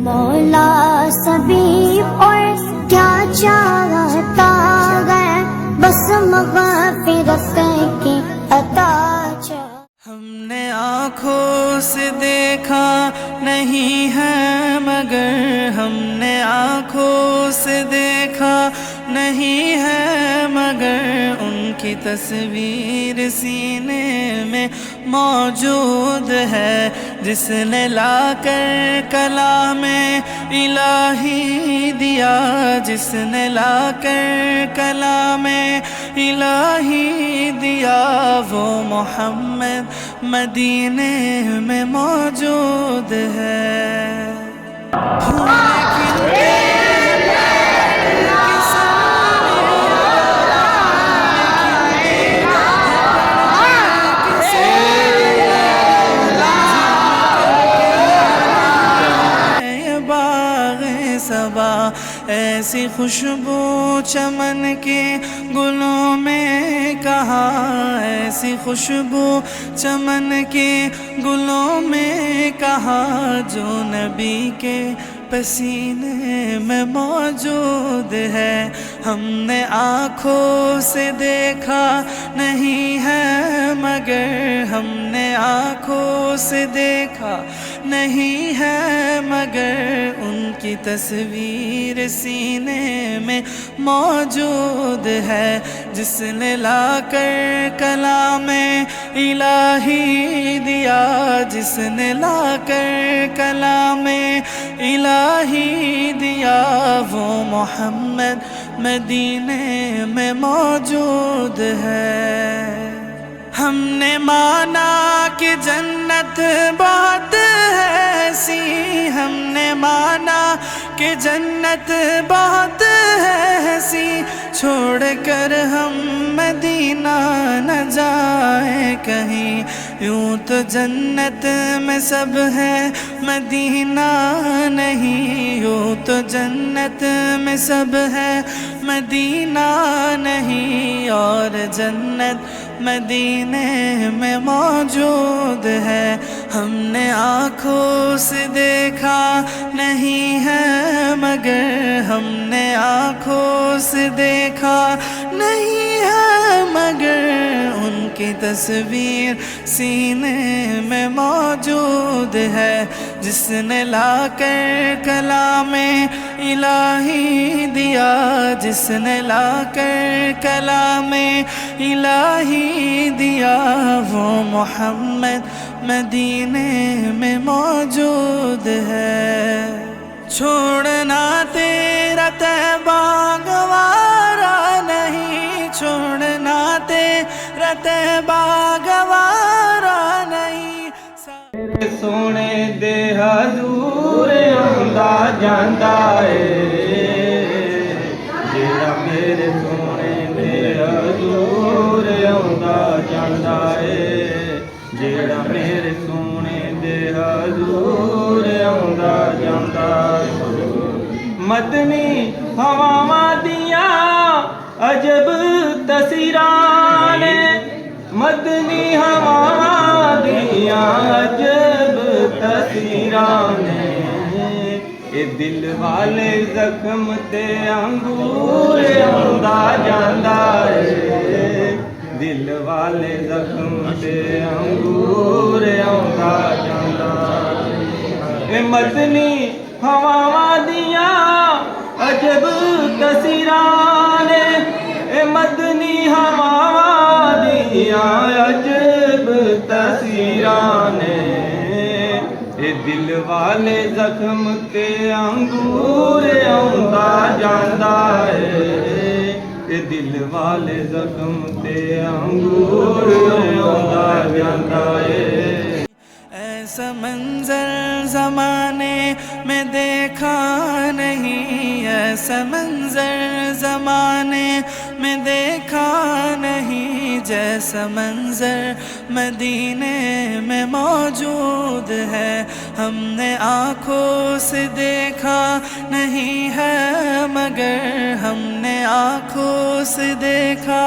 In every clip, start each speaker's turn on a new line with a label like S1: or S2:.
S1: مولا سبھی اور کیا چاہتا ہے، بس مغفرت کی عطا چاہ۔
S2: ہم نے آنکھوں سے دیکھا نہیں ہے مگر، ہم نے آنکھوں سے دیکھا نہیں ہے مگر، ان کی تصویر سینے میں موجود ہے، جس نے لا کر کلام الہی دیا، جس نے لا کر کلام الہی دیا، وہ محمد مدینے میں موجود ہے۔ ایسی خوشبو چمن کے گلوں میں کہاں، ایسی خوشبو چمن کے گلوں میں کہاں، جو نبی کے پسینے میں موجود ہے۔ ہم نے آنکھوں سے دیکھا نہیں ہے مگر، ہم نے آنکھوں سے دیکھا نہیں ہے مگر، ان کی تصویر سینے میں موجود ہے، جس نے لا کر کلام الہی دیا، جس نے لا کر کلام الہی دیا، وہ محمد مدینے میں موجود ہے۔ ہم نے مانا کہ جنت بہت ہے ایسی، ہم نے مانا کہ جنت بہت ہے ایسی، چھوڑ کر ہم مدینہ نہ جائیں کہیں، یوں تو جنت میں سب ہے مدینہ نہیں، یوں تو جنت میں سب ہے مدینہ نہیں، اور جنت مدینے میں موجود ہے۔ ہم نے آنکھوں سے دیکھا نہیں ہے مگر، ہم نے آنکھوں سے دیکھا نہیں ہے مگر، ان کی تصویر سینے میں موجود ہے، جس نے لا کر کلام الہی دیا، جس نے لا کر کلام الہی دیا، وہ محمد مدینے میں موجود ہے۔ چھوڑنا تیرا طیبہ گوارا نہیں، چھوڑنا تیرا طیبہ گوارا نہیں،
S3: میرے سونے دے حضور آندا جاندا اے، جیڑا میرے سونے دے حضور آندا جاندا اے، جیڑا میرے سونے دے حضور آندا جاندا اے۔ مدنی ہواواں دیاں عجب تاثیراں نے، مدنی ہواواں دیاں عجب تاثیراں نے، اے دل والے زخم تے انگور آندا جاندا اے، دل والے زخم تے انگور آندا جاندا اے۔ مدنی ہواواں دیاں عجب تاثیراں نے، اے مدنی ہواواں دیاں عجب تاثیراں نے، اے دل والے زخم تے انگور آندا جاندا اے، اے دل والے زخم تے انگور آندا جاندا اے۔
S2: ایسا منظر زمانے میں دیکھا نہیں، ایسا منظر زمانے میں دیکھا نہیں، جیسا منظر مدینے میں موجود ہے ہم نے آنکھوں سے دیکھا نہیں ہے، مگر ہم نے آنکھوں سے دیکھا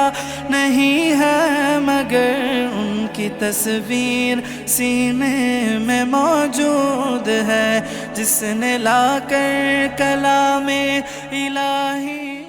S2: نہیں ہے، مگر ان کی تصویر سینے میں موجود ہے، جس نے لا کر کلام الہی